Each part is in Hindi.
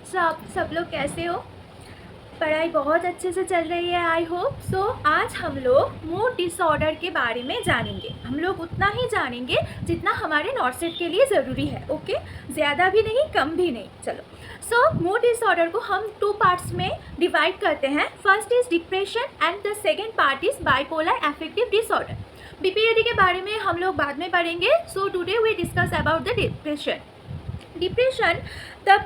सब लोग कैसे हो? पढ़ाई बहुत अच्छे से चल रही है आई होप सो। आज हम लोग मूड डिसऑर्डर के बारे में जानेंगे। हम लोग उतना ही जानेंगे जितना हमारे नॉर्सेट के लिए ज़रूरी है। ओके, ज़्यादा भी नहीं कम भी नहीं। चलो, सो मूड डिसऑर्डर को हम 2 पार्ट्स में डिवाइड करते हैं। First is depression and the second part is bipolar affective disorder. BPAD के बारे में हम लोग बाद में पढ़ेंगे। So today we discuss about the depression. Depression तब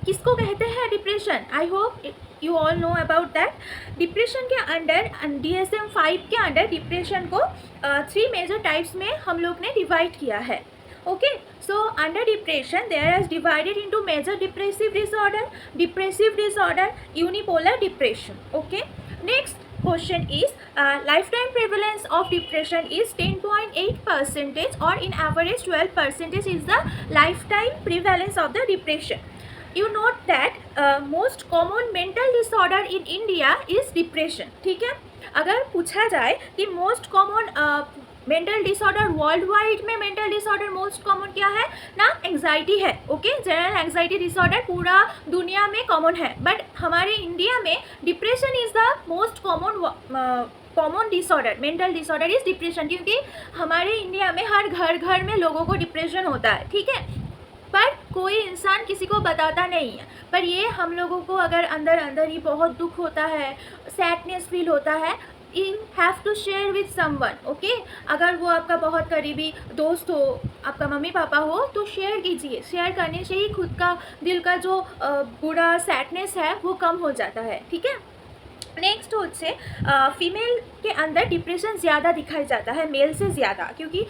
किसको कहते हैं depression? I hope you all know about that. Depression के अंडर DSM-5 के अंडर डिप्रेशन को 3 मेजर टाइप्स में हम लोग ने डिवाइड किया है। Okay, so under depression there is divided into major depressive disorder, unipolar depression. Okay, next question is lifetime prevalence of depression is 10.8% or in average 12% is the lifetime prevalence of the depression. You note that most common mental disorder in India is depression. ठीक है, अगर पूछा जाए कि most common mental disorder world wide में मेंटल डिसऑर्डर मोस्ट कॉमन क्या है ना? एंग्जाइटी है। ओके, जनरल एंग्जाइटी डिसऑर्डर पूरा दुनिया में कॉमन है, बट हमारे इंडिया में depression is the most common disorder. Mental disorder is depression, क्योंकि हमारे इंडिया में हर घर में लोगों को डिप्रेशन होता है। ठीक है, पर कोई इंसान किसी को बताता नहीं है। पर ये हम लोगों को अगर अंदर ही बहुत दुख होता है, सैडनेस फील होता है, you have to share with someone. Okay, अगर वो आपका बहुत करीबी दोस्त हो, आपका मम्मी पापा हो, तो शेयर कीजिए। शेयर करने से ही खुद का दिल का जो बुरा सैडनेस है वो कम हो जाता है। ठीक है, नेक्स्ट होच्छे फीमेल के अंदर डिप्रेशन ज़्यादा दिखाई जाता है मेल से ज़्यादा, क्योंकि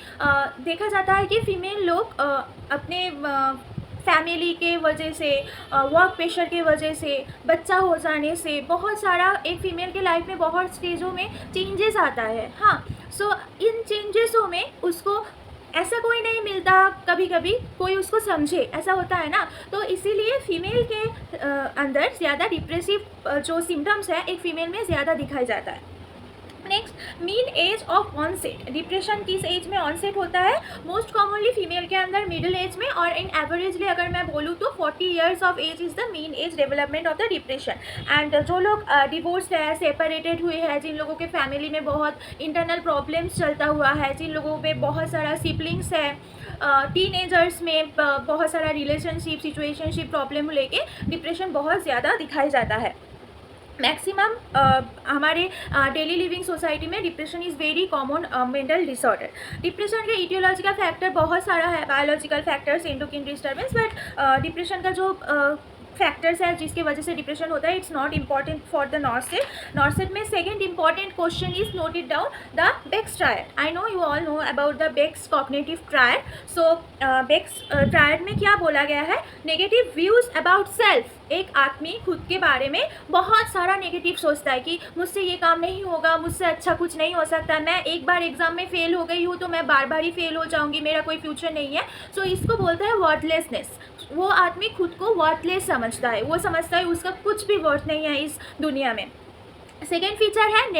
देखा जाता है कि फीमेल लोग अपने फैमिली के वजह से, वर्क प्रेशर के वजह से, बच्चा हो जाने से बहुत सारा एक फ़ीमेल के लाइफ में बहुत स्टेजों में चेंजेस आता है। हाँ, सो इन चेंजेसों में उसको ऐसा कोई नहीं मिलता, कभी कभी कोई उसको समझे, ऐसा होता है ना। तो इसीलिए फीमेल के अंदर ज़्यादा डिप्रेसिव जो सिम्टम्स है एक फ़ीमेल में ज़्यादा दिखाई जाता है। Next, mean age of onset. Depression किस एज में ऑनसेट होता है? मोस्ट कॉमनली फीमेल के अंदर मिडिल एज में, और इन एवरेजली अगर मैं बोलूँ तो 40 years of age is the mean age development of the depression. And जो लोग डिवोर्स है, सेपरेटेड हुए हैं, जिन लोगों के फैमिली में बहुत इंटरनल प्रॉब्लम्स चलता हुआ है, जिन लोगों पे बहुत सारा सिबलिंग्स है, टीनेजर्स में बहुत सारा रिलेशनशिप सिचुएशनशिप प्रॉब्लम लेके डिप्रेशन बहुत ज़्यादा दिखाई जाता है। मैक्सिमम हमारे डेली लिविंग सोसाइटी में depression is very common mental disorder. Depression के इटियोलॉजिकल फैक्टर बहुत सारा है, biological factors, endocrine disturbance, but depression का जो फैक्टर्स है जिसकी वजह से डिप्रेशन होता है, it's not important for the NORCET में second important question is noted down the Beck's triad. I know you all know about the Beck's cognitive triad. So Beck's triad में क्या बोला गया है? Negative views about self. एक आदमी खुद के बारे में बहुत सारा नेगेटिव सोचता है कि मुझसे ये काम नहीं होगा, मुझसे अच्छा कुछ नहीं हो सकता, मैं एक बार एग्जाम में फेल हो गई हूँ तो मैं बार बार ही फेल हो जाऊँगी, मेरा कोई फ्यूचर नहीं है। सो इसको बोलता है वर्थलेसनेस। वो आदमी खुद को वर्थलेस समझता है, वो समझता है उसका कुछ भी वर्थ नहीं है इस दुनिया में। सेकेंड फीचर है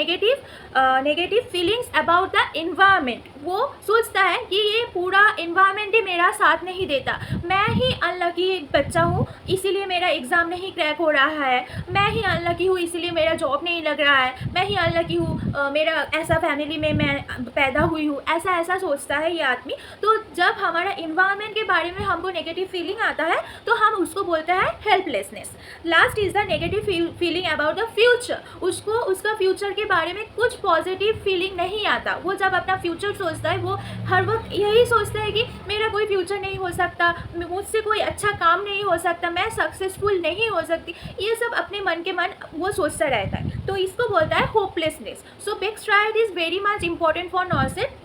negative feelings about the environment. वो सोचता है कि ये पूरा इन्वायरमेंट ही मेरा साथ नहीं देता, मैं ही अनलकी बच्चा हूँ इसीलिए मेरा एग्ज़ाम नहीं क्रैक हो रहा है, मैं ही अनलकी हूँ इसीलिए मेरा जॉब नहीं लग रहा है, मैं ही अनलकी हूँ, मेरा ऐसा फैमिली में मैं पैदा हुई हूँ, ऐसा सोचता है ये आदमी। तो जब हमारा इन्वायरमेंट के बारे में हमको नेगेटिव फीलिंग आता है तो हम उसको बोलते हैं helplessness. Last is the negative feeling about the future. उसको उसका फ्यूचर के बारे में कुछ पॉजिटिव फीलिंग नहीं आता। वो जब अपना फ्यूचर सोचता है वो हर वक्त यही सोचता है कि मेरा कोई फ्यूचर नहीं हो सकता, मुझसे कोई अच्छा काम नहीं हो सकता, मैं सक्सेसफुल नहीं हो सकती, ये सब अपने मन के मन वो सोचता रहता है। तो इसको बोलता है hopelessness. So Beck's triad is very much important for NORCET.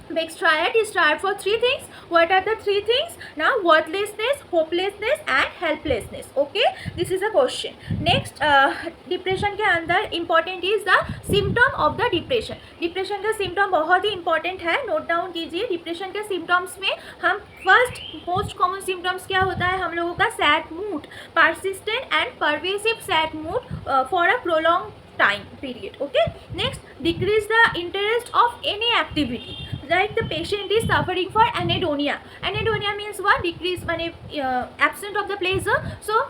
Beck's triad is triad for 3 things. What are the 3 things? Now, worthlessness, hopelessness and helplessness. Okay, this is a question. Next, depression के अंदर important is the symptom of the depression. Depression का symptom बहुत ही important है, note down कीजिए। depression के symptoms में हम first most common symptoms क्या होता है हम लोगों का? sad mood, persistent and pervasive sad mood for a prolonged time period. Okay, next, decrease the interest of any activity, like the patient is suffering for anhedonia. Anhedonia means what? Decrease माने absent of the pleasure. So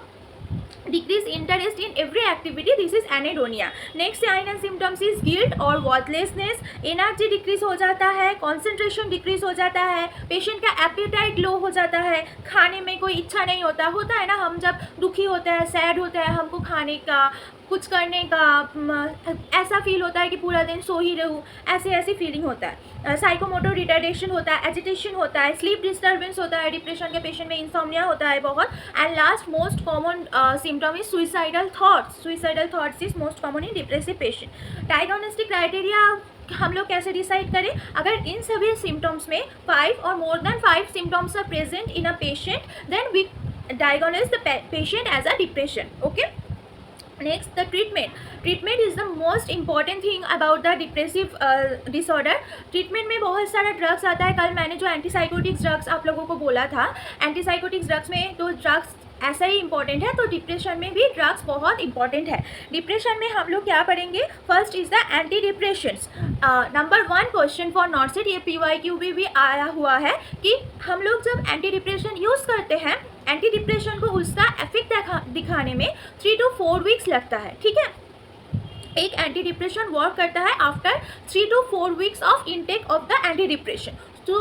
decrease interest in every activity, this is anhedonia. Next sign and symptoms is guilt और worthlessness, एनर्जी डिक्रीज हो जाता है, कॉन्सेंट्रेशन डिक्रीज हो जाता है, पेशेंट का एपेटाइट लो हो जाता है, खाने में कोई इच्छा नहीं होता है ना, हम जब दुखी होते हैं, सैड होते हैं, हमको खाने का, कुछ करने का ऐसा फील होता है कि पूरा दिन सो ही रहूँ, ऐसी फीलिंग होता है। साइकोमोटर रिटार्डेशन होता है, एजिटेशन होता है, स्लीप डिस्टर्बेंस होता है, डिप्रेशन के पेशेंट में इंसोम्निया होता है बहुत। And last most common symptom is suicidal thoughts. Suicidal thoughts is most common in depressive patient. Diagnostic criteria हम लोग कैसे डिसाइड करें? अगर इन सभी सिम्टम्स में 5 और more than 5 symptoms are present in a patient, then we diagnose the patient as a depression. Okay. Next, the treatment. Treatment is the most important thing about the depressive disorder. Treatment में बहुत सारा ड्रग्स आता है। कल मैंने जो एंटीसाइकोटिक्स ड्रग्स आप लोगों को बोला था, एंटीसाइकोटिक्स ड्रग्स में तो ड्रग्स ऐसा ही इंपॉर्टेंट है, तो डिप्रेशन में भी ड्रग्स बहुत इंपॉर्टेंट है। डिप्रेशन में हम लोग क्या पढ़ेंगे? First is the anti depressions. Number 1 question for नॉर्सेट, ये PYQ भी आया हुआ है कि हम लोग जब एंटी डिप्रेशन यूज़ करते हैं, एंटी डिप्रेशन को उसका इफेक्ट दिखाने में 3 to 4 वीक्स लगता है। ठीक है, एक एंटी डिप्रेशन वर्क करता है after 3 to 4 weeks of intake of the anti depression. तो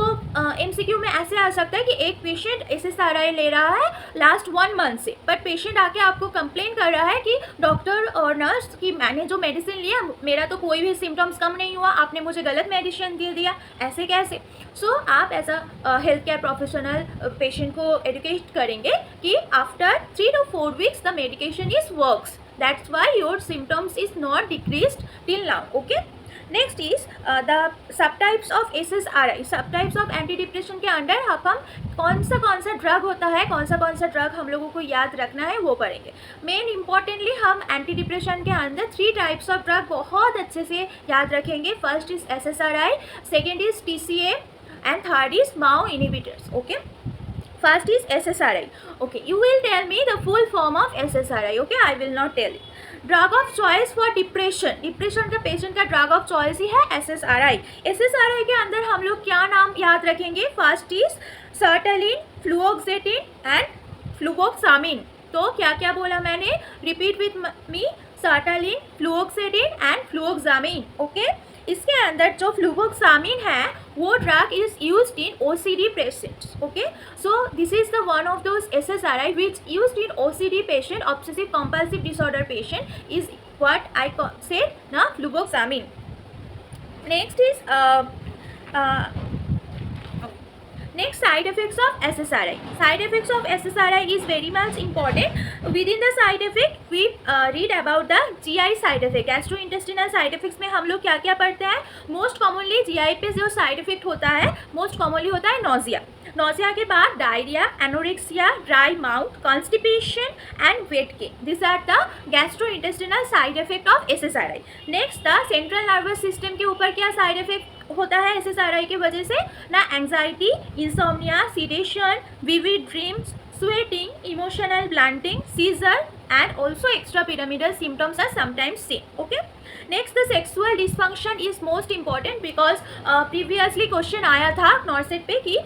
MCQ में ऐसे आ सकता है कि एक पेशेंट SSRI ले रहा है लास्ट 1 मंथ से, बट पेशेंट आके आपको कंप्लेन कर रहा है कि डॉक्टर और नर्स कि मैंने जो मेडिसिन लिया मेरा तो कोई भी सिम्टम्स कम नहीं हुआ, आपने मुझे गलत मेडिसिन दे दिया, ऐसे कैसे? सो आप as a health care professional patient को एडुकेट करेंगे कि after 3 to 4 weeks the medication is works, that's why your symptoms is not decreased till now. Okay. Next is the subtypes of SSRI। Subtypes of anti depression के अंडर हम कौन सा ड्रग होता है, कौन सा ड्रग हम लोगों को याद रखना है वो पढ़ेंगे। मेन इंपॉर्टेंटली हम एंटी डिप्रेशन के अंदर 3 टाइप्स ऑफ ड्रग बहुत अच्छे से याद रखेंगे। First is SSRI, second is TCA and third is MAO inhibitors. Okay. First is SSRI. Okay, you will tell me the full form of SSRI. Okay, I will not tell it. Drug of choice for depression. Depression का पेशेंट का ड्रग ऑफ चॉइस ही है SSRI। SSRI के अंदर हम लोग क्या नाम याद रखेंगे? First is sertraline, fluoxetine and fluvoxamine. तो क्या क्या बोला मैंने? Repeat with me, sertraline, fluoxetine and fluvoxamine. Okay. इसके अंदर जो फ्लुवोक्सामिन है वो drug is used in OCD patients. Okay, so this is the one of those SSRI which used in OCD patient, obsessive compulsive disorder patient, is what I said ना, fluvoxamine. Next is next, side effects of SSRI. Side effects of SSRI is very much important. Within the side effect we read about the GI side effect. Gastrointestinal side effects में हम लोग क्या क्या पढ़ते हैं? मोस्ट कॉमनली GI पे जो साइड इफेक्ट होता है मोस्ट कॉमनली होता है नोजिया। नोजिया के बाद diarrhoea, anorexia, dry mouth, constipation and weight gain. This are the gastrointestinal side effect of SSRI. Next, the central nervous system के ऊपर क्या साइड इफेक्ट होता है SSRI की वजह से? ना anxiety, insomnia, sedation, vivid dreams, sweating, emotional blunting, seizure and also extrapyramidal symptoms are sometimes seen. Okay. Next, the sexual dysfunction is most important because previously question आया था नॉर्सेट पे कि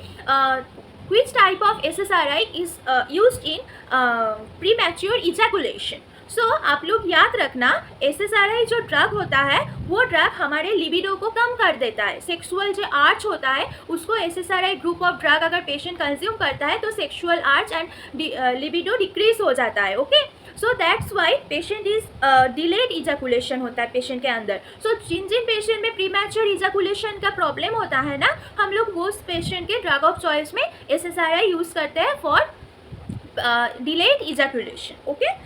which type of SSRI is used in premature ejaculation. सो आप लोग याद रखना, SSRI जो ड्रग होता है वो ड्रग हमारे लिबिडो को कम कर देता है। सेक्सुअल जो आर्च होता है उसको SSRI ग्रुप ऑफ ड्रग अगर पेशेंट कंज्यूम करता है तो sexual arch and libido decrease हो जाता है। Okay, so that's Y patient is delayed ejaculation होता है पेशेंट के अंदर। सो जिन पेशेंट में प्रीमैच्योर इजैकुलेशन का प्रॉब्लम होता है ना, हम लोग वो पेशेंट के ड्रग ऑफ चॉइस में SSRI यूज़ करते हैं फॉर डिलेड इजैकुलेशन। ओके,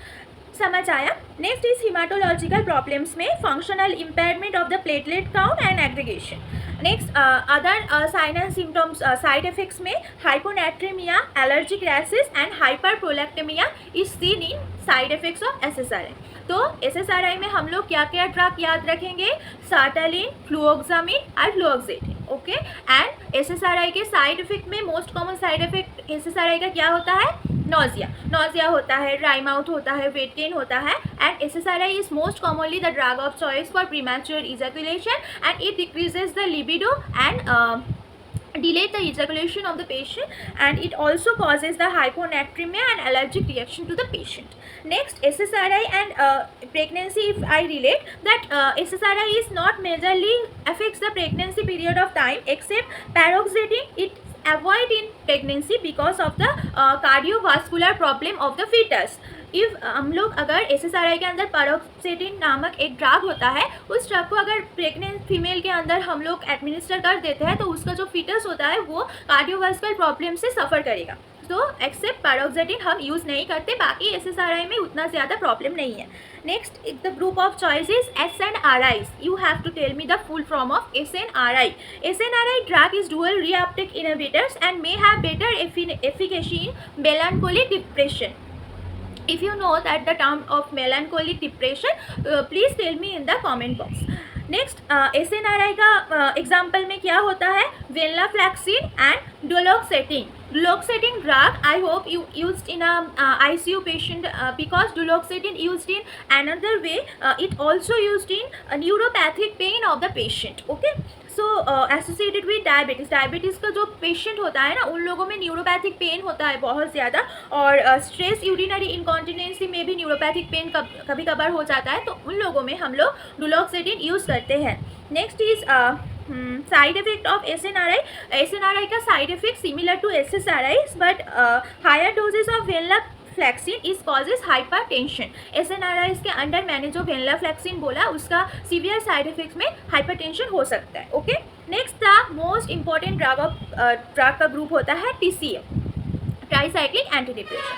समझ आया। नेक्स्ट इज हिमाटोलॉजिकल प्रॉब्लम्स में functional impairment of the platelet count and aggregation. Next, other sign and symptoms side effects में hyponatremia, allergic rashes and hyperprolactinemia is seen in side effects of SSRI. तो SSRI में हम लोग क्या क्या ड्रग याद रखेंगे? सर्टालिन, फ्लुओक्सामिन और फ्लुओक्सेटिन. ओके, एंड SSRI के साइड इफेक्ट में most common side effect SSRI का क्या होता है? नोजिया होता है, ड्राई माउथ होता है, वेट गेन होता है. And SSRI is most commonly the drug of choice for premature ejaculation and it decreases the libido and delay the ejaculation of the patient, and it also causes the hyponatremia and allergic reaction to the patient. Next, SSRI and pregnancy, if I relate that SSRI is not majorly affects the pregnancy period of time, except paroxetine it avoid in pregnancy because of the cardiovascular problem of the fetus. If हम लोग अगर SSRI के अंदर paroxetine नामक एक ड्रग होता है, उस ड्रग को अगर प्रेग्नेंट फीमेल के अंदर हम लोग एडमिनिस्टर कर देते हैं तो उसका जो फीटस होता है वो कार्डियोवास्कुलर प्रॉब्लम से सफ़र करेगा. तो एक्सेप्ट paroxetine हम यूज़ नहीं करते, बाकी SSRI में उतना ज़्यादा प्रॉब्लम नहीं है. Next, the group of choices SNRIs. You have to tell me the full form of SNRI. SNRI drug is dual reuptake inhibitors and may have better efficacy in melancholic depression. If you know that the term of melancholic depression, please tell me in the comment box. Next, SNRI का एग्जाम्पल में क्या होता है, वेनलाफ्लैक्सिन and डुलोक्सेटिन. Duloxetine drug, I hope you used in a ICU patient because duloxetine used in another way. It also used in neuropathic pain of the patient. Okay, so associated with diabetes. Diabetes का जो पेशेंट होता है ना, उन लोगों में न्यूरोपैथिक पेन होता है बहुत ज़्यादा, और स्ट्रेस यूरिनरी इनकॉन्टिनेंसी में भी न्यूरोपैथिक पेन कभी कभार हो जाता है, तो उन लोगों में हम लोग डुलोक्सेटिन यूज़ करते हैं. Next is side effect of SNRI. SNRI का side effect similar to SSRI, but higher doses of venlafaxine is causes hypertension. SNRI के अंडर मैंने जो वेनलाफ्लैक्सिन बोला उसका सीवियर साइड इफेक्ट्स में हाइपरटेंशन हो सकता है. Okay, next the most important drug का ग्रुप होता है TCA, ट्राईसाइक्लिक एंटी डिप्रेशन.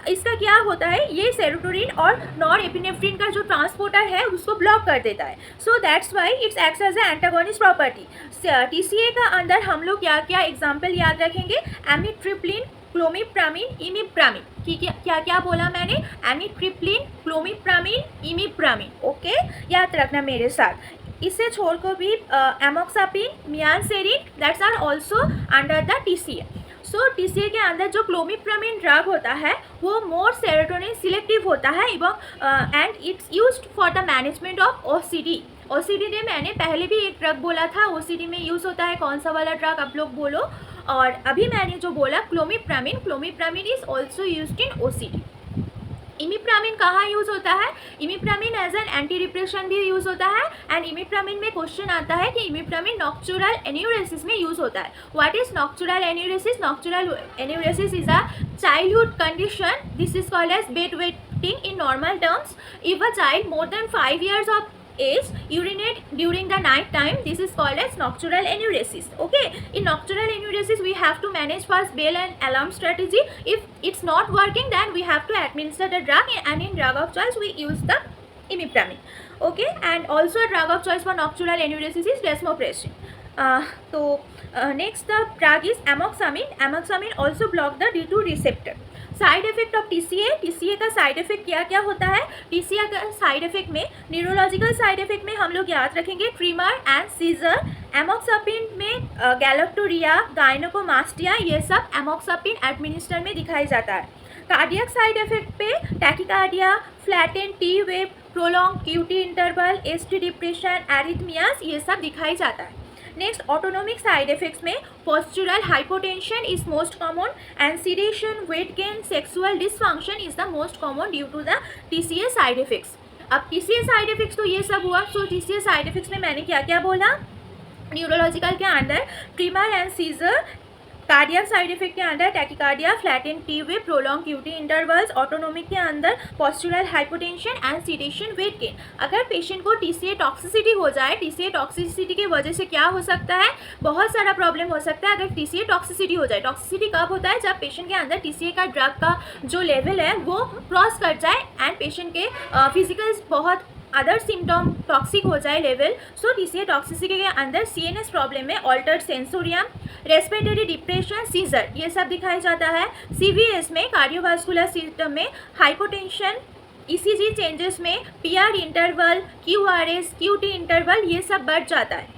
इसका क्या होता है, ये सेरोटोनिन और नॉरएपिनेफ्रिन का जो ट्रांसपोर्टर है उसको ब्लॉक कर देता है. So that's why it's acts as a antagonist property. TCA का अंदर हम लोग क्या क्या एग्जाम्पल याद रखेंगे, एमिट्रिप्लिन, क्लोमिप्रामिन, इमिप्रामिन. ठीक है, क्या क्या बोला मैंने, एमिट्रिप्लिन, क्लोमिप्रामिन, इमिप्रामिन. ओके, याद रखना मेरे साथ. इससे छोड़कर भी amoxapine, mianserin, that's are also under the TCA. So TCA के अंदर जो क्लोमिप्रामिन ड्रग होता है वो मोर सेरोटोनिन सिलेक्टिव होता है and it's used for the management of OCD. OCD में मैंने पहले भी एक ड्रग बोला था, OCD में यूज़ होता है कौन सा वाला ड्रग आप लोग बोलो. और अभी मैंने जो बोला clomipramine is also used in OCD. Imipramine कहाँ यूज़ होता है, imipramine as an anti depression भी यूज़ होता है. एंड इमिप्रामिन में क्वेश्चन आता है कि इमिप्रामिन नॉक्चुरल एन्यूरेसिस में यूज़ होता है. What is nocturnal enuresis? Nocturnal enuresis is a childhood condition. This is called as bed wetting in normal terms. If a child more than 5 years of age urinate during the night time, this is called as nocturnal enuresis. Okay, in nocturnal enuresis we have to manage first bell and alarm strategy. If it's not working, then we have to administer the drug, and in drug of choice we use the imipramin. Okay, and also a drug of choice for nocturnal enuresis is desmopressin. Next the drug is amoxicillin. Amoxicillin also block the D2 receptor. Side effect of TCA का साइड इफेक्ट क्या क्या होता है. TCA का साइड इफेक्ट में, न्यूरोलॉजिकल साइड इफेक्ट में हम लोग याद रखेंगे ट्रिमर एंड सीजर. एमोक्सापिन में गैलेक्टोरिया, गायनोकोमास्टिया, ये सब एमोक्सापिन एडमिनिस्टर में दिखाई जाता है. कार्डियक साइड इफेक्ट पे tachycardia, flatten T wave, prolong QT interval, ST depression, arrhythmias, ये सब दिखाई जाता है. नेक्स्ट, ऑटोनोमिक साइड इफेक्ट्स में postural hypotension is most common and sedation, weight gain, sexual dysfunction is the most common due to the TCA side effects. अब TCA साइड इफेक्ट्स तो ये सब हुआ. सो TCA साइड इफेक्ट्स में मैंने क्या क्या बोला, न्यूरोलॉजिकल के अंदर tremor and seizure, cardiac side effect के अंदर tachycardia, flatten T wave, prolong QT intervals, autonomic के अंदर postural hypotension and sedation, weight gain. अगर पेशेंट को TCA टॉक्सिसिटी हो जाए, TCA टॉक्सिसिटी की वजह से क्या हो सकता है, बहुत सारा प्रॉब्लम हो सकता है. अगर TCA टॉक्सिसिटी हो जाए, टॉक्सिसिटी कब होता है, जब पेशेंट के अंदर TCA का ड्रग का जो लेवल है वो क्रॉस कर जाए एंड पेशेंट के फिजिकल बहुत अदर सिम्टम टॉक्सिक हो जाए लेवल. सो TCA टॉक्सिसिटी के अंदर CNS प्रॉब्लम में altered sensorium, respiratory depression, seizure, ये सब दिखाई जाता है. CVS में कार्डियोवास्कुलर सिस्टम में हाइपोटेंशन, ECG चेंजेस में PR interval, QRS, QT interval, ये सब बढ़ जाता है.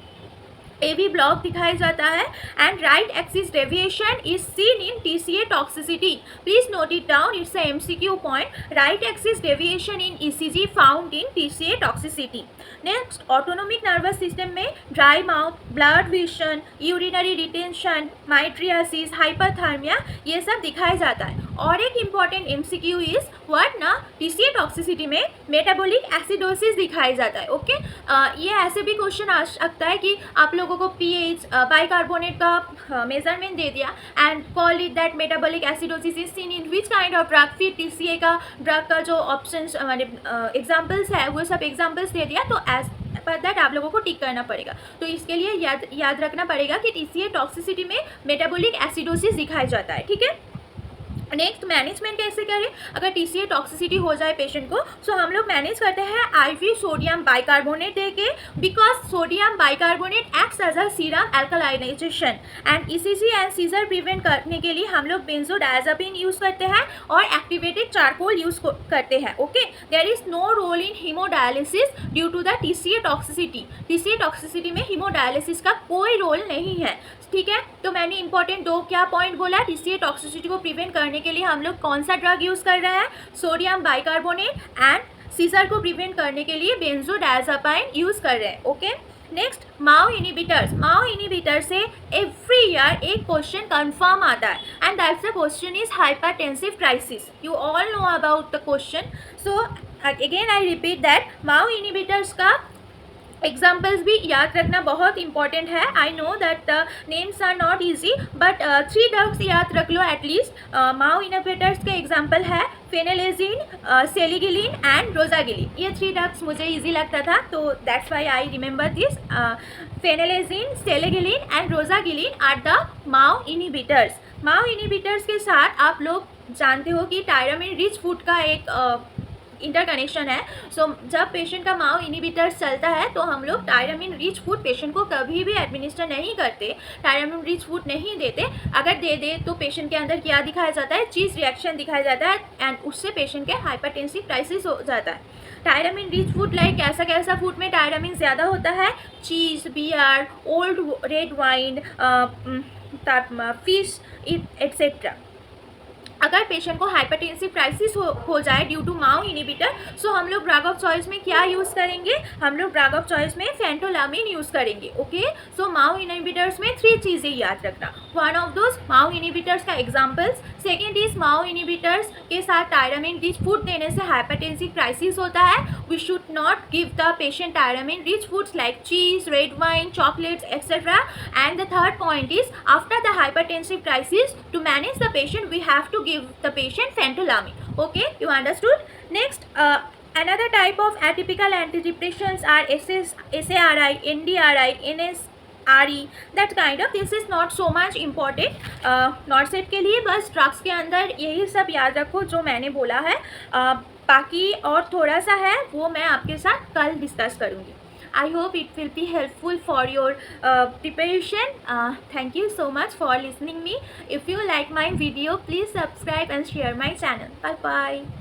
AV ब्लॉक दिखाया जाता है and right axis deviation is seen in TCA toxicity. Please note it down, it's a MCQ point. Right axis deviation in ECG found in TCA toxicity. Next, autonomic nervous system में dry mouth, blurred vision, urinary retention, mydriasis, hyperthermia, ये सब दिखाया जाता है. और एक इम्पॉर्टेंट MCQ इज व्हाट ना, TCA टॉक्सिसिटी में मेटाबॉलिक एसिडोसिस दिखाया जाता है. ओके, ये ऐसे भी क्वेश्चन आ सकता है कि आप लोगों को pH बाइकार्बोनेट का मेजरमेंट दे दिया and call it that metabolic acidosis is seen in which kind of drug. फिर TCA का ड्रग का जो ऑप्शंस माने एग्जाम्पल्स है वो सब एग्जाम्पल्स दे दिया, तो एज पर दैट आप लोगों को टिक करना पड़ेगा. तो इसके लिए याद रखना पड़ेगा कि TCA टॉक्सिसिटी में मेटाबॉलिक एसिडोसिस दिखाया जाता है. ठीक है. नेक्स्ट, मैनेजमेंट कैसे करें अगर TCA टॉक्सिसिटी हो जाए पेशेंट को. सो हम लोग मैनेज करते हैं IV सोडियम बाइकार्बोनेट दे के, because sodium bicarbonate acts as a serum alkalinisation and ECG and seizure prevent करने के लिए हम लोग बेंजोडायज़ेपिन यूज़ करते हैं और एक्टिवेटेड चारकोल यूज़ करते हैं. Okay, there is no role in haemodialysis due to the TCA toxicity. TCA toxicity में हीमोडायलिसिस का कोई रोल नहीं है. ठीक है, तो मैंने इंपॉर्टेंट दो क्या पॉइंट बोला. TCA टॉक्सिसिटी को प्रिवेंट करने के लिए हम लोग कौन सा ड्रग यूज़ कर रहे हैं, सोडियम बाइकार्बोनेट, एंड सीजर को प्रिवेंट करने के लिए बेंजोडायज़ेपाइन यूज़ कर रहे हैं. Okay. Next, MAO inhibitors. MAO inhibitor से एवरी ईयर एक क्वेश्चन कंफर्म आता है and that's the question is hypertensive crisis. You all know about the question. So again I repeat that MAO inhibitors का एग्जाम्पल्स भी याद रखना बहुत इंपॉर्टेंट है. I know that the names are not easy, but 3 drugs याद रख लो एटलीस्ट. माओ इनिबिटर्स के एग्जाम्पल है फेनेलेजिन, सेलिगिलिन एंड रोजागिलिन. ये 3 ड्रग्स मुझे ईजी लगता था, तो that's why I remember this. Phenelzine, selegiline and rasagiline are the MAO inhibitors. MAO inhibitors के साथ आप लोग जानते हो कि टायरामिन रिच फूड का एक इंटरकनेक्शन है. सो जब पेशेंट का माओ इनिबिटर्स चलता है तो हम लोग टायरामिन रिच फूड पेशेंट को कभी भी एडमिनिस्टर नहीं करते, टायरामिन रिच फूड नहीं देते. अगर दे दे तो पेशेंट के अंदर क्या दिखाया जाता है, चीज़ रिएक्शन दिखाया जाता है एंड उससे पेशेंट के हाइपरटेंसिव क्राइसिस हो जाता है. टायरामिन रिच फूड लाइक कैसा कैसा फूड में टायरामिन ज़्यादा होता है, cheese, beer, old red wine, fish etcetera. अगर पेशेंट को हाइपरटेंसिव क्राइसिस हो जाए due to MAO inhibitor, so हम लोग ड्रग ऑफ चॉइस में क्या यूज़ करेंगे, हम लोग ड्रग ऑफ चॉइस में फेंटोलामिन यूज़ करेंगे. ओके, सो माओ इनिबिटर्स में 3 चीज़ें याद रखना. One of those MAO inhibitors का examples. Second is MAO inhibitors के साथ टायरामिन रिच फूड देने से हाइपरटेंसिव क्राइसिस होता है. We should not give the patient tyramine rich foods like cheese, red wine, chocolates etcetera. And the third point is after the hypertensive crisis to manage the patient we have to give the patient phentolamine. Okay, you understood. Next, another type of atypical antidepressants are SARI, NDRI, NSRE, that kind of. This is not so much important. नॉर्सेट के लिए बस ड्रग्स के अंदर यही सब याद रखो जो मैंने बोला है. बाकी और थोड़ा सा है वो मैं आपके साथ कल डिस्कस करूँगी. I hope it will be helpful for your preparation. Thank you so much for listening me. If you like my video, please subscribe and share my channel. Bye bye.